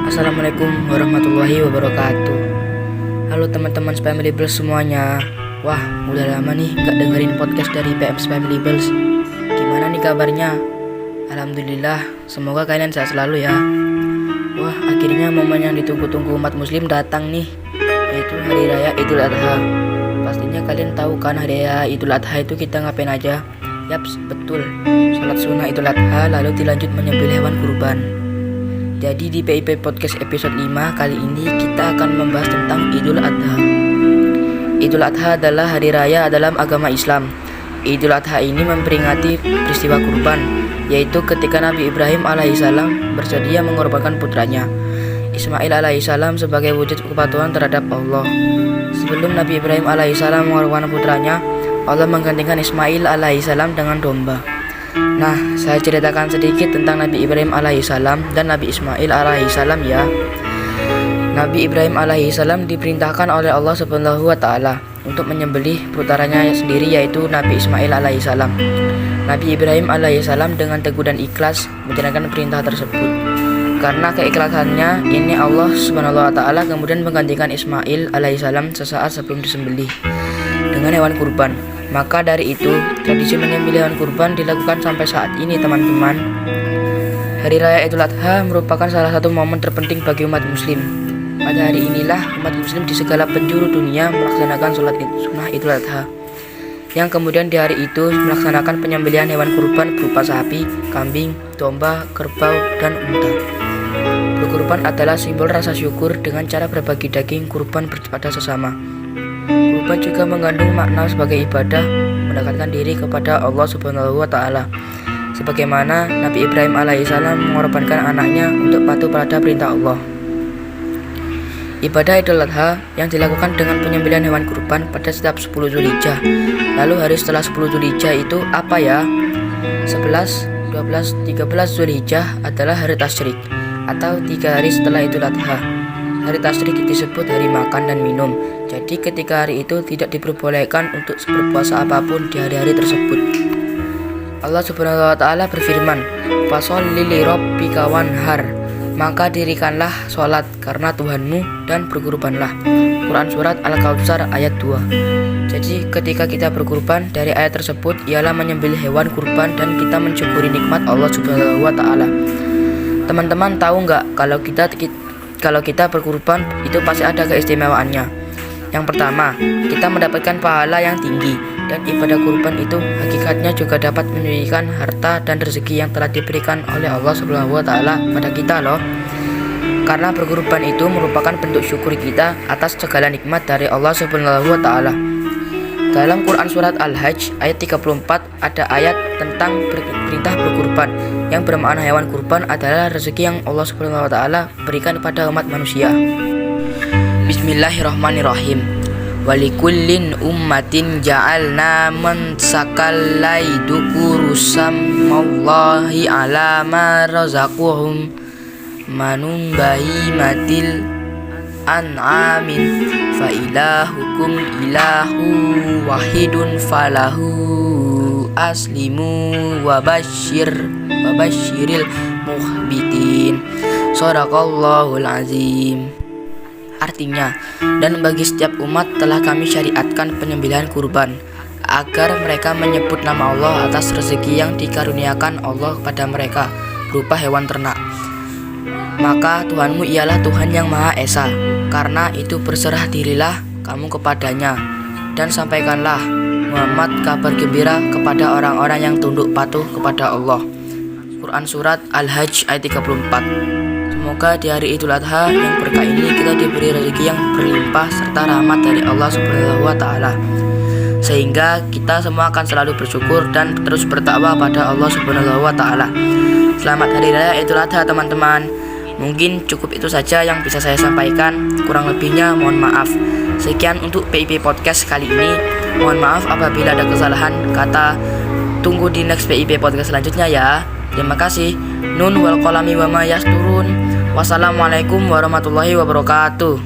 Assalamualaikum warahmatullahi wabarakatuh. Halo teman-teman Spamilyables semuanya. Wah, udah lama nih gak dengerin podcast dari PM Spamilyables. Gimana nih kabarnya? Alhamdulillah, semoga kalian sehat selalu ya. Wah, akhirnya momen yang ditunggu-tunggu umat muslim datang nih, yaitu Hari Raya Idul Adha. Pastinya kalian tahu kan Hari Raya Idul Adha itu kita ngapain aja? Yaps, betul, sholat sunnah Idul Adha lalu dilanjut menyembelih hewan kurban. Jadi di PIP Podcast episode 5 kali ini kita akan membahas tentang Idul Adha. Idul Adha adalah hari raya dalam agama Islam. Idul Adha ini memperingati peristiwa kurban, yaitu ketika Nabi Ibrahim alaihissalam bersedia mengorbankan putranya Ismail alaihissalam sebagai wujud kepatuhan terhadap Allah. Sebelum Nabi Ibrahim alaihissalam mengorbankan putranya, Allah menggantikan Ismail alaihissalam dengan domba. Nah, saya ceritakan sedikit tentang Nabi Ibrahim alaihissalam dan Nabi Ismail alaihissalam ya. Nabi Ibrahim alaihissalam diperintahkan oleh Allah Subhanahu wa taala untuk menyembelih putranya sendiri, yaitu Nabi Ismail alaihissalam. Nabi Ibrahim alaihissalam dengan teguh dan ikhlas menjalankan perintah tersebut. Karena keikhlasannya ini, Allah Subhanahu wa taala kemudian menggantikan Ismail alaihissalam sesaat sebelum disembelih dengan hewan kurban. Maka dari itu, tradisi menyembelih hewan kurban dilakukan sampai saat ini, teman-teman. Hari Raya Idul Adha merupakan salah satu momen terpenting bagi umat muslim. Pada hari inilah umat muslim di segala penjuru dunia melaksanakan sholat sunnah Idul Adha, yang kemudian di hari itu melaksanakan penyembelihan hewan kurban berupa sapi, kambing, domba, kerbau, dan unta. Berkurban adalah simbol rasa syukur dengan cara berbagi daging kurban kepada sesama. Kurban juga mengandung makna sebagai ibadah mendekatkan diri kepada Allah Subhanahu wa taala. Sebagaimana Nabi Ibrahim alaihissalam mengorbankan anaknya untuk patuh pada perintah Allah. Ibadah Idul Adha yang dilakukan dengan penyembelihan hewan kurban pada setiap 10 Zulhijjah. Lalu hari setelah 10 Zulhijjah itu apa ya? 11, 12, 13 Zulhijjah adalah hari tasyrik atau 3 hari setelah Idul Adha. Hari tasyrik disebut hari makan dan minum. Jadi ketika hari itu tidak diperbolehkan untuk berpuasa apapun di hari-hari tersebut. Allah Subhanahu wa taala berfirman, "Fasholli li rabbika wanhar." Maka dirikanlah sholat karena Tuhanmu dan berkurbanlah. Quran Surat Al-Kautsar ayat 2. Jadi ketika kita berkurban, dari ayat tersebut ialah menyembelih hewan kurban dan kita mensyukuri nikmat Allah Subhanahu wa taala. Teman-teman tahu nggak kalau kita berkurban itu pasti ada keistimewaannya. Yang pertama, kita mendapatkan pahala yang tinggi, dan ibadah kurban itu hakikatnya juga dapat menyucikan harta dan rezeki yang telah diberikan oleh Allah Subhanahu wa taala pada kita loh. Karena berkurban itu merupakan bentuk syukur kita atas segala nikmat dari Allah Subhanahu wa taala. Dalam Quran Surat Al-Hajj ayat 34 ada ayat tentang perintah berkurban, yang bermakna hewan kurban adalah rezeki yang Allah Subhanahu wa taala berikan kepada umat manusia. Bismillahirrahmanirrahim. Walikullin ummatin ja'alna mansakal laidukuru samallahi ala ma razaqahum manum bahimatil an'amin fa ilahukum ilahu wahidun falahu aslimu wa basyiril muhbitin. Shadaqallahul azim. Artinya, dan bagi setiap umat telah kami syariatkan penyembelihan kurban, agar mereka menyebut nama Allah atas rezeki yang dikaruniakan Allah kepada mereka berupa hewan ternak. Maka Tuhanmu ialah Tuhan yang Maha Esa. Karena itu berserah dirilah kamu kepadanya, dan sampaikanlah Muhammad kabar gembira kepada orang-orang yang tunduk patuh kepada Allah. Quran Surat Al-Hajj ayat 34. Semoga di hari Idul Adha yang berkah ini kita diberi rezeki yang berlimpah serta rahmat dari Allah Subhanahu wa taala, sehingga kita semua akan selalu bersyukur dan terus bertakwa pada Allah Subhanahu wa taala. Selamat Hari Raya Idul Adha teman-teman. Mungkin cukup itu saja yang bisa saya sampaikan, kurang lebihnya mohon maaf. Sekian untuk PIP Podcast kali ini. Mohon maaf apabila ada kesalahan kata. Tunggu di next PIP Podcast selanjutnya ya. Terima kasih. Nun wal qalami wa ma yasturun. Wassalamualaikum warahmatullahi wabarakatuh.